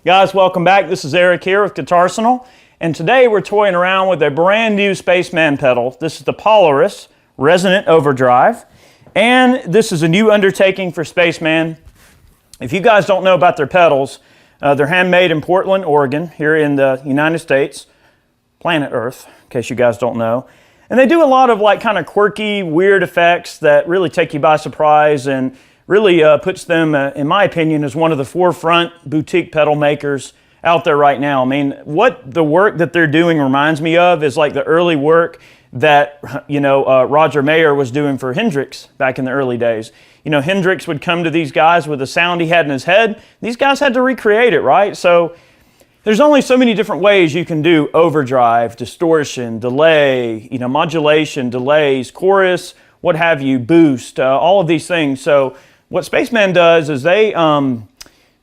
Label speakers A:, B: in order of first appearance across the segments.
A: Guys, welcome back. This is Eric here with Guitarsenal, and today we're toying around with a brand new Spaceman pedal. This is the Polaris Resonant Overdrive, and this is a new undertaking for Spaceman. If you guys don't know about their pedals, they're handmade in Portland, Oregon, here in the United States, planet Earth, in case you guys don't know. And they do a lot of like kind of quirky, weird effects that really take you by surprise and really puts them, in my opinion, as one of the forefront boutique pedal makers out there right now. I mean, what the work that they're doing reminds me of is like the early work that, Roger Mayer was doing for Hendrix back in the early days. You know, Hendrix would come to these guys with the sound he had in his head. These guys had to recreate it, right? So there's only so many different ways you can do overdrive, distortion, delay, modulation, delays, chorus, what have you, boost, all of these things. So what Spaceman does is they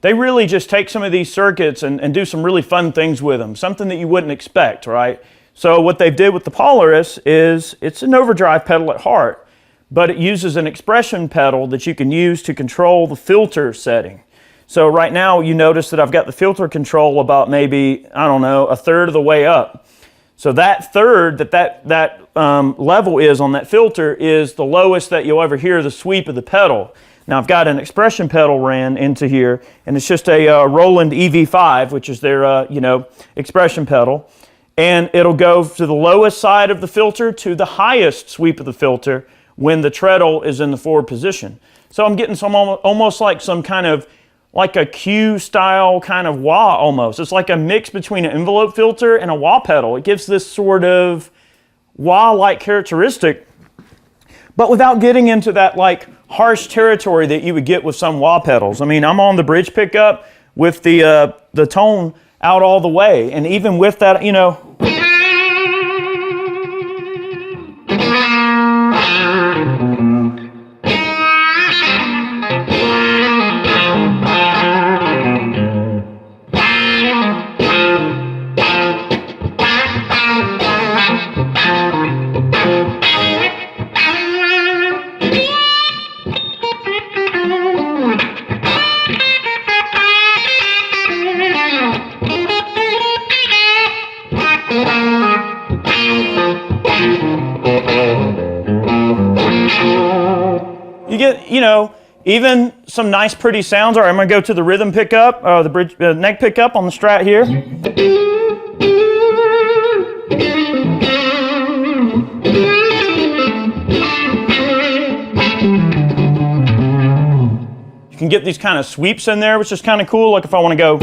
A: really just take some of these circuits and do some really fun things with them, something that you wouldn't expect, right? So what they did with the Polaris is it's an overdrive pedal at heart, but it uses an expression pedal that you can use to control the filter setting. So right now you notice that I've got the filter control about maybe, I don't know, a third of the way up. So that third that level is on that filter is the lowest that you'll ever hear the sweep of the pedal. Now I've got an expression pedal ran into here, and it's just a Roland EV5, which is their expression pedal, and it'll go to the lowest side of the filter to the highest sweep of the filter when the treadle is in the forward position. So I'm getting some almost like some kind of like a Q style kind of wah almost. It's like a mix between an envelope filter and a wah pedal. It gives this sort of wah-like characteristic, but without getting into that like harsh territory that you would get with some wah pedals. I mean, I'm on the bridge pickup with the tone out all the way, and even with that, you get, even some nice pretty sounds. All right, I'm going to go to the rhythm pickup, the bridge neck pickup on the Strat here. You can get these kind of sweeps in there, which is kind of cool. Like if I want to go.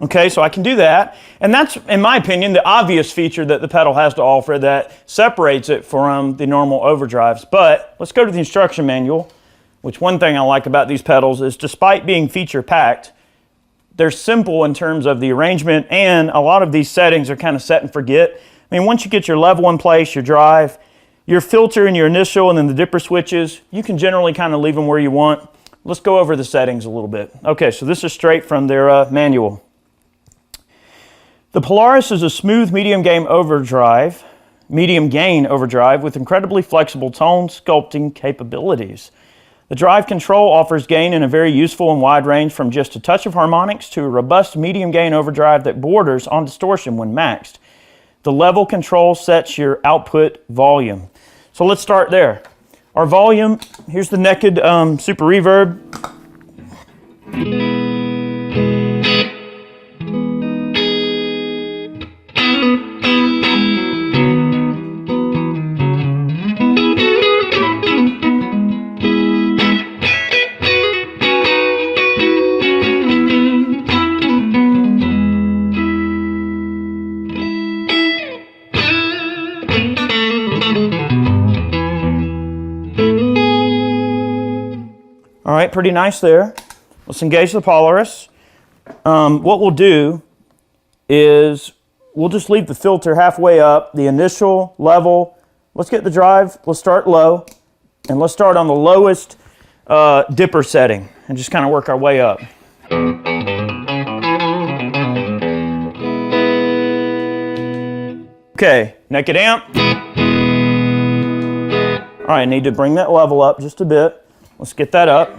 A: Okay, so I can do that, and that's, in my opinion, the obvious feature that the pedal has to offer that separates it from the normal overdrives. But let's go to the instruction manual, which one thing I like about these pedals is despite being feature-packed, they're simple in terms of the arrangement, and a lot of these settings are kind of set and forget. I mean, once you get your level in place, your drive, your filter and your initial, and then the dipper switches, you can generally kind of leave them where you want. Let's go over the settings a little bit. Okay, so this is straight from their manual. The Polaris is a smooth medium gain overdrive with incredibly flexible tone sculpting capabilities. The drive control offers gain in a very useful and wide range from just a touch of harmonics to a robust medium gain overdrive that borders on distortion when maxed. The level control sets your output volume. So let's start there. Our volume, here's the naked super reverb. All right, pretty nice there. Let's engage the Polaris. What we'll do is we'll just leave the filter halfway up, the initial level. Let's get the drive, let's start low, and let's start on the lowest dipper setting and just kind of work our way up. Okay, naked amp. All right, I need to bring that level up just a bit. Let's get that up.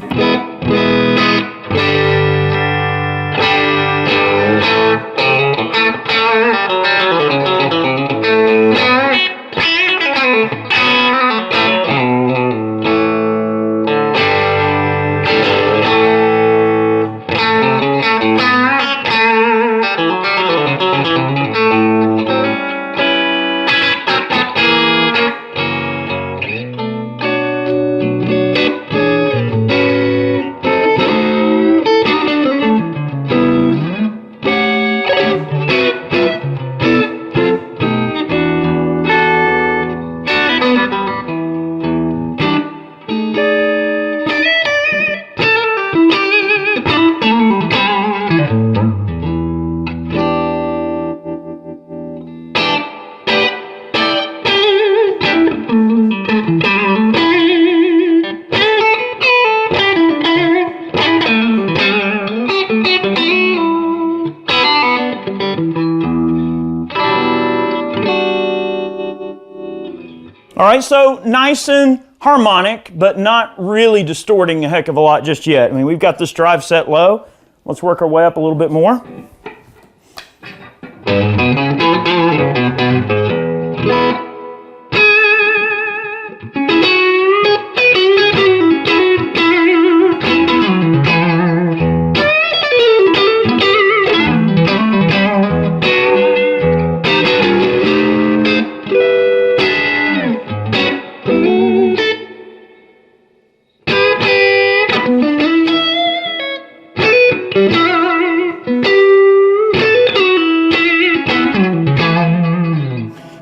A: All right, so nice and harmonic, but not really distorting a heck of a lot just yet. I mean, we've got this drive set low. Let's work our way up a little bit more.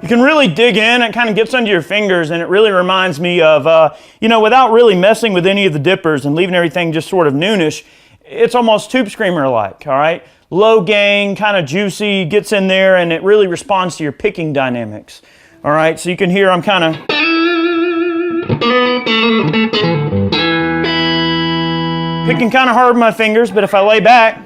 A: You can really dig in, it kind of gets under your fingers, and it really reminds me of, you know, without really messing with any of the dippers and leaving everything just sort of noonish, it's almost Tube Screamer-like, all right? Low gain, kind of juicy, gets in there, and it really responds to your picking dynamics, all right? So you can hear I'm kind of picking kind of hard with my fingers, but if I lay back,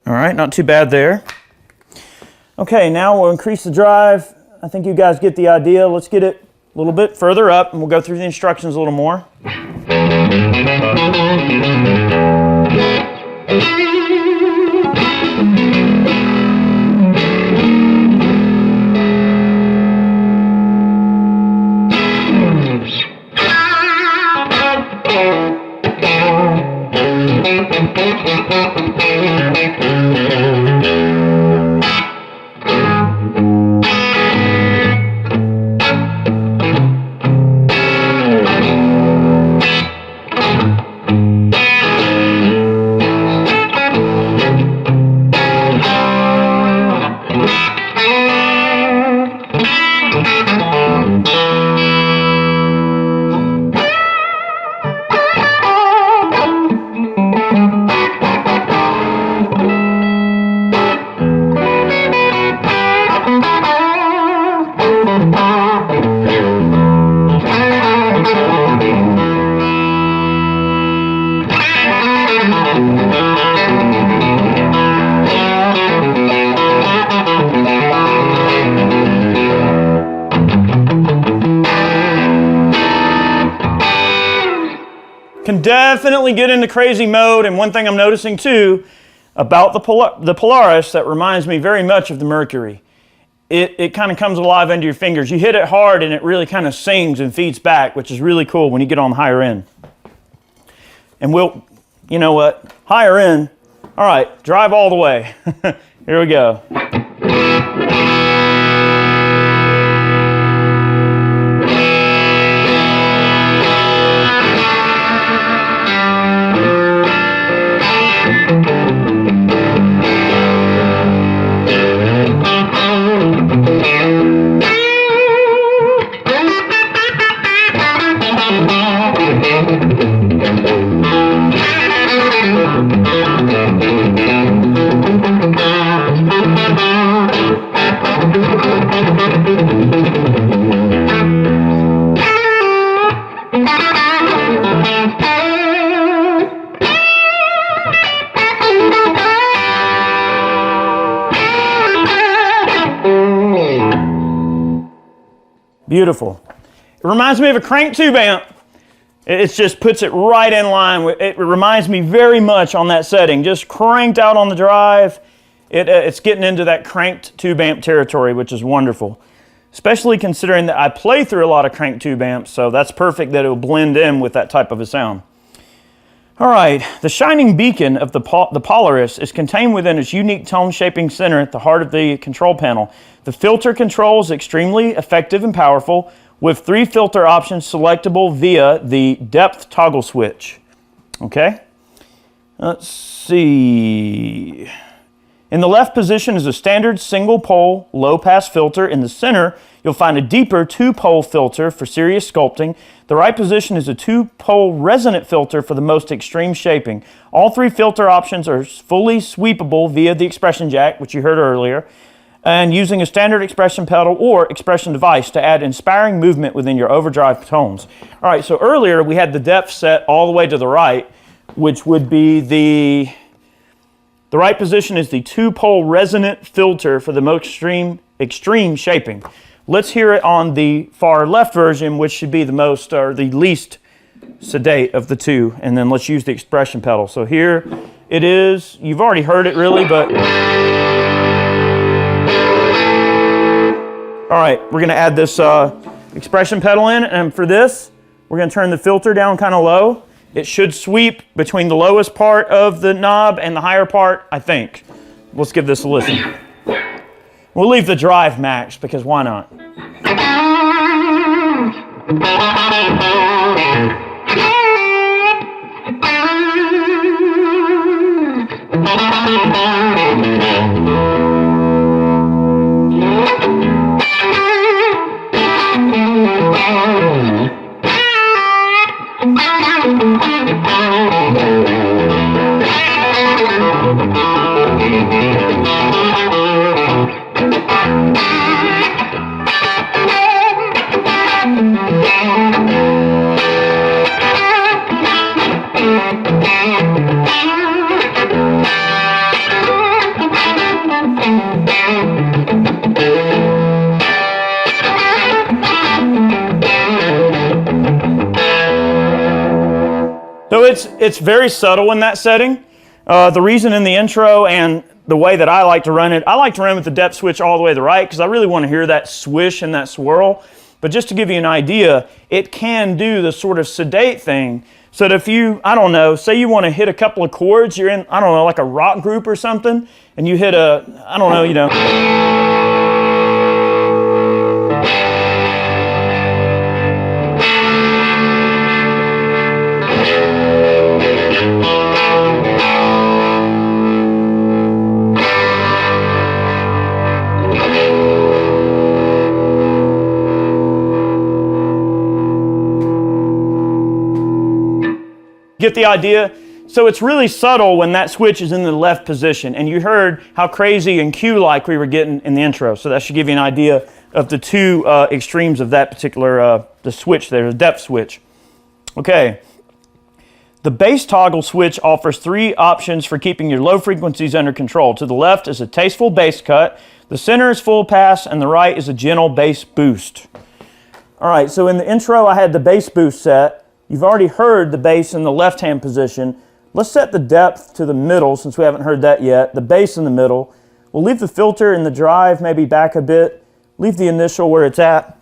A: all right, not too bad there. Okay, now we'll increase the drive. I think you guys get the idea. Let's get it a little bit further up, and we'll go through the instructions a little more. Can definitely get into crazy mode, and one thing I'm noticing too, about the Polaris that reminds me very much of the Mercury. It kind of comes alive under your fingers. You hit it hard and it really kind of sings and feeds back, which is really cool when you get on the higher end. And you know what, higher end, all right, drive all the way. Here we go. Beautiful. It reminds me of a crank tube amp. It just puts it right in line with, it reminds me very much on that setting. Just cranked out on the drive. It's getting into that cranked tube amp territory, which is wonderful. Especially considering that I play through a lot of crank tube amps, so that's perfect that it will blend in with that type of a sound. All right, the shining beacon of the Polaris is contained within its unique tone shaping center at the heart of the control panel. The filter control is extremely effective and powerful, with 3 filter options selectable via the depth toggle switch. Okay, let's see. In the left position is a standard single pole low pass filter. In the center, you'll find a deeper 2-pole filter for serious sculpting. The right position is a 2-pole resonant filter for the most extreme shaping. All 3 filter options are fully sweepable via the expression jack, which you heard earlier, and using a standard expression pedal or expression device to add inspiring movement within your overdrive tones. All right, so earlier we had the depth set all the way to the right, which would be the right position is the 2-pole resonant filter for the most extreme shaping. Let's hear it on the far left version, which should be the most or the least sedate of the two, and then let's use the expression pedal. So here it is. You've already heard it really, but all right, we're going to add this expression pedal in, and for this, we're going to turn the filter down kind of low. It should sweep between the lowest part of the knob and the higher part, I think. Let's give this a listen. We'll leave the drive max because why not? So it's very subtle in that setting. The reason in the intro and the way that I like to run it, I like to run with the depth switch all the way to the right because I really want to hear that swish and that swirl. But just to give you an idea, it can do the sort of sedate thing so that if you, I don't know, say you want to hit a couple of chords, you're in, I don't know, like a rock group or something, and you hit a, I don't know, you know. Get the idea? So it's really subtle when that switch is in the left position, and you heard how crazy and cue-like we were getting in the intro, so that should give you an idea of the two extremes of that particular the switch there, the depth switch. Okay, the bass toggle switch offers 3 options for keeping your low frequencies under control. To the left is a tasteful bass cut, the center is full pass, and the right is a gentle bass boost. All right, so in the intro I had the bass boost set. You've already heard the bass in the left-hand position. Let's set the depth to the middle since we haven't heard that yet, the bass in the middle. We'll leave the filter in the drive maybe back a bit, leave the initial where it's at,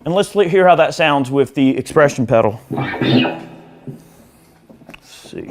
A: and let's hear how that sounds with the expression pedal. Let's see.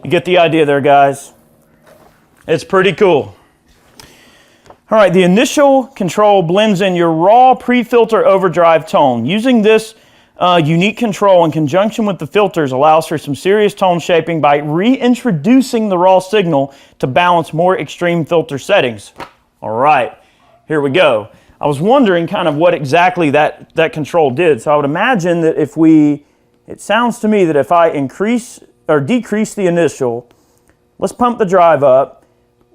A: You get the idea there, guys. It's pretty cool. All right, the initial control blends in your raw pre-filter overdrive tone. Using this unique control in conjunction with the filters allows for some serious tone shaping by reintroducing the raw signal to balance more extreme filter settings. All right, here we go. I was wondering kind of what exactly that control did. So I would imagine that it sounds to me that if I increase or decrease the initial, let's pump the drive up,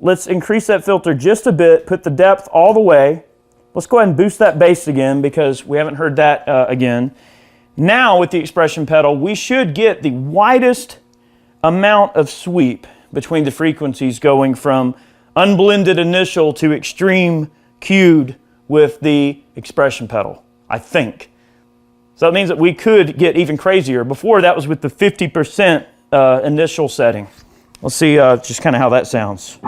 A: let's increase that filter just a bit, put the depth all the way, let's go ahead and boost that bass again because we haven't heard that again. Now with the expression pedal, we should get the widest amount of sweep between the frequencies going from unblended initial to extreme cued with the expression pedal, I think. So that means that we could get even crazier. Before that was with the 50% initial setting. Let's see just kind of how that sounds.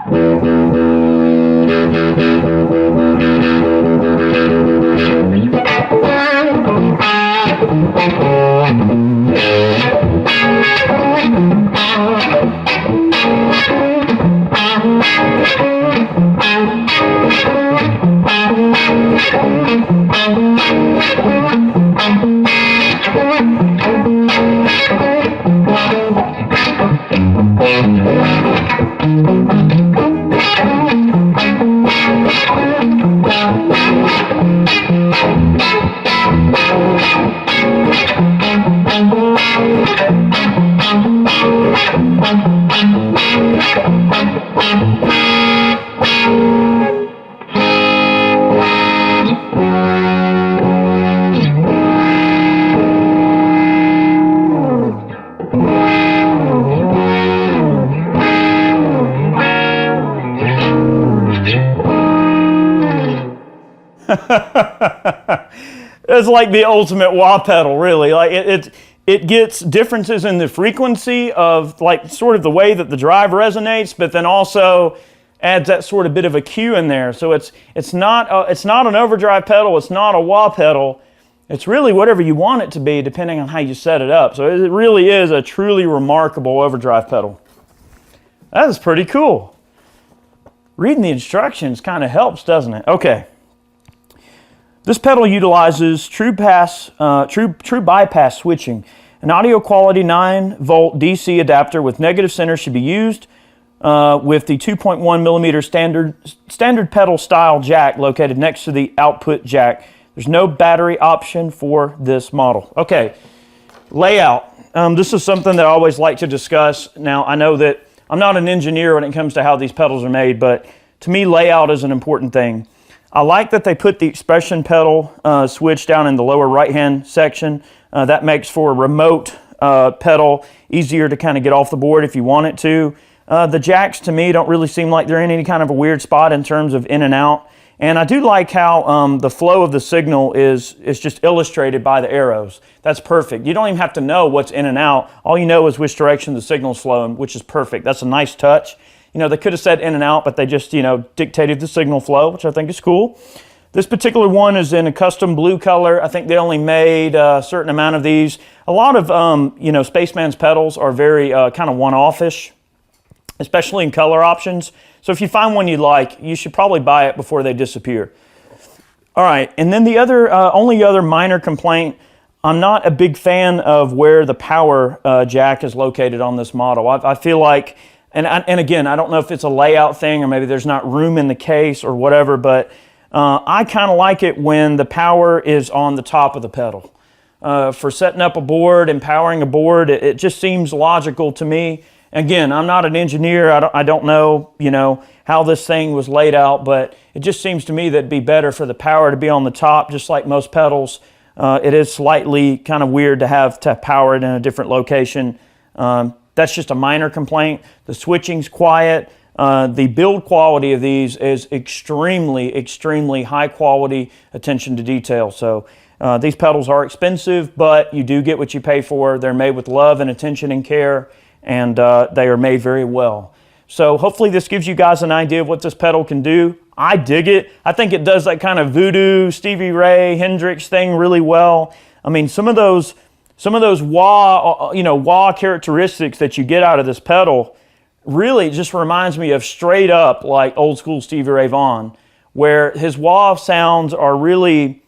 A: It's like the ultimate wah pedal, really. Like it gets differences in the frequency of like sort of the way that the drive resonates, but then also adds that sort of bit of a cue in there. So it's not an overdrive pedal, it's not a wah pedal. It's really whatever you want it to be depending on how you set it up. So it really is a truly remarkable overdrive pedal. That is pretty cool. Reading the instructions kind of helps, doesn't it? Okay. This pedal utilizes true bypass switching. An audio quality 9-volt DC adapter with negative center should be used with the 2.1 millimeter standard pedal style jack located next to the output jack. There's no battery option for this model. Okay, layout. This is something that I always like to discuss. Now, I know that I'm not an engineer when it comes to how these pedals are made, but to me, layout is an important thing. I like that they put the expression pedal switch down in the lower right-hand section. That makes for a remote pedal easier to kind of get off the board if you want it to. The jacks, to me, don't really seem like they're in any kind of a weird spot in terms of in and out. And I do like how the flow of the signal is just illustrated by the arrows. That's perfect. You don't even have to know what's in and out. All you know is which direction the signal's flowing, which is perfect. That's a nice touch. You know, they could have said in and out, but they just, you know, dictated the signal flow, which I think is cool. This particular one is in a custom blue color. I think they only made a certain amount of these. A lot of, you know, Spaceman's pedals are very kind of one-off-ish, especially in color options. So if you find one you like, you should probably buy it before they disappear. All right, and then the other, only other minor complaint, I'm not a big fan of where the power jack is located on this model. I feel like, and again, I don't know if it's a layout thing or maybe there's not room in the case or whatever, but I kind of like it when the power is on the top of the pedal. For setting up a board and powering a board, it just seems logical to me. Again, I'm not an engineer. I don't know, you know, how this thing was laid out, but it just seems to me that it'd be better for the power to be on the top, just like most pedals. It is slightly kind of weird to have to power it in a different location. That's just a minor complaint. The switching's quiet. The build quality of these is extremely, extremely high quality attention to detail. So these pedals are expensive, but you do get what you pay for. They're made with love and attention and care, and they are made very well. So hopefully this gives you guys an idea of what this pedal can do. I dig it. I think it does that kind of voodoo, Stevie Ray, Hendrix thing really well. I mean, some of those wah, you know, wah characteristics that you get out of this pedal really just reminds me of straight up like old school Stevie Ray Vaughan, where his wah sounds are really,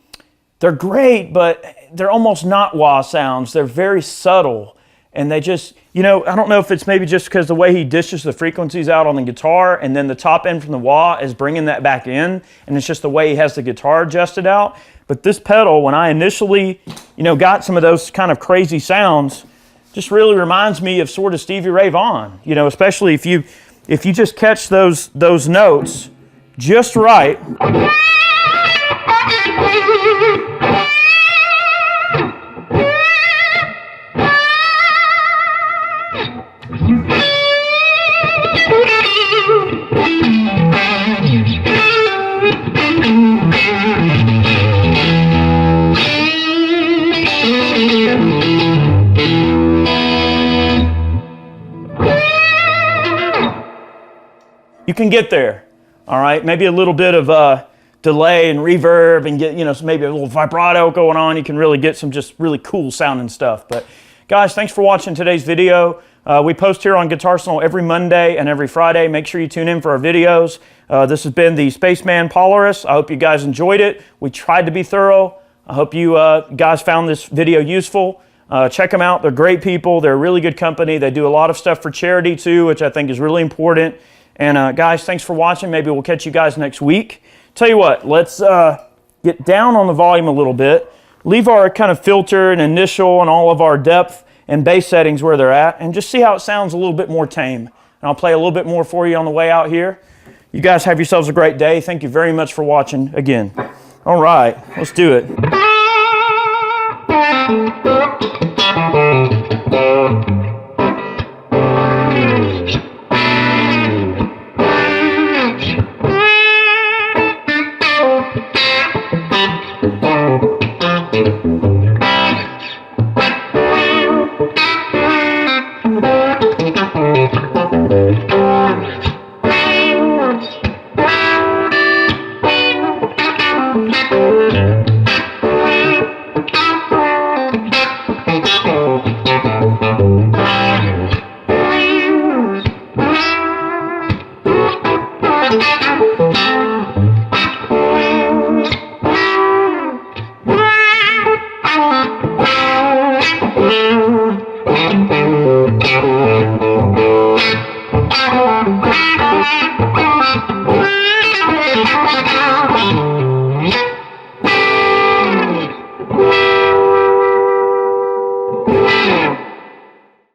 A: they're great, but they're almost not wah sounds. They're very subtle. And they just, you know, I don't know if it's maybe just because the way he dishes the frequencies out on the guitar and then the top end from the wah is bringing that back in, and it's just the way he has the guitar adjusted out. But this pedal, when I initially, you know, got some of those kind of crazy sounds, just really reminds me of sort of Stevie Ray Vaughan, you know, especially if you just catch those notes just right. You can get there, all right? Maybe a little bit of delay and reverb and get, you know, maybe a little vibrato going on. You can really get some just really cool sounding stuff. But guys, thanks for watching today's video. We post here on Guitarsenal every Monday and every Friday. Make sure you tune in for our videos. This has been the Spaceman Polaris. I hope you guys enjoyed it. We tried to be thorough. I hope you guys found this video useful. Check them out. They're great people. They're a really good company. They do a lot of stuff for charity too, which I think is really important. And guys, thanks for watching. Maybe we'll catch you guys next week. Tell you what, let's get down on the volume a little bit. Leave our kind of filter and initial and all of our depth and bass settings where they're at, and just see how it sounds a little bit more tame. And I'll play a little bit more for you on the way out here. You guys have yourselves a great day. Thank you very much for watching again. All right, let's do it.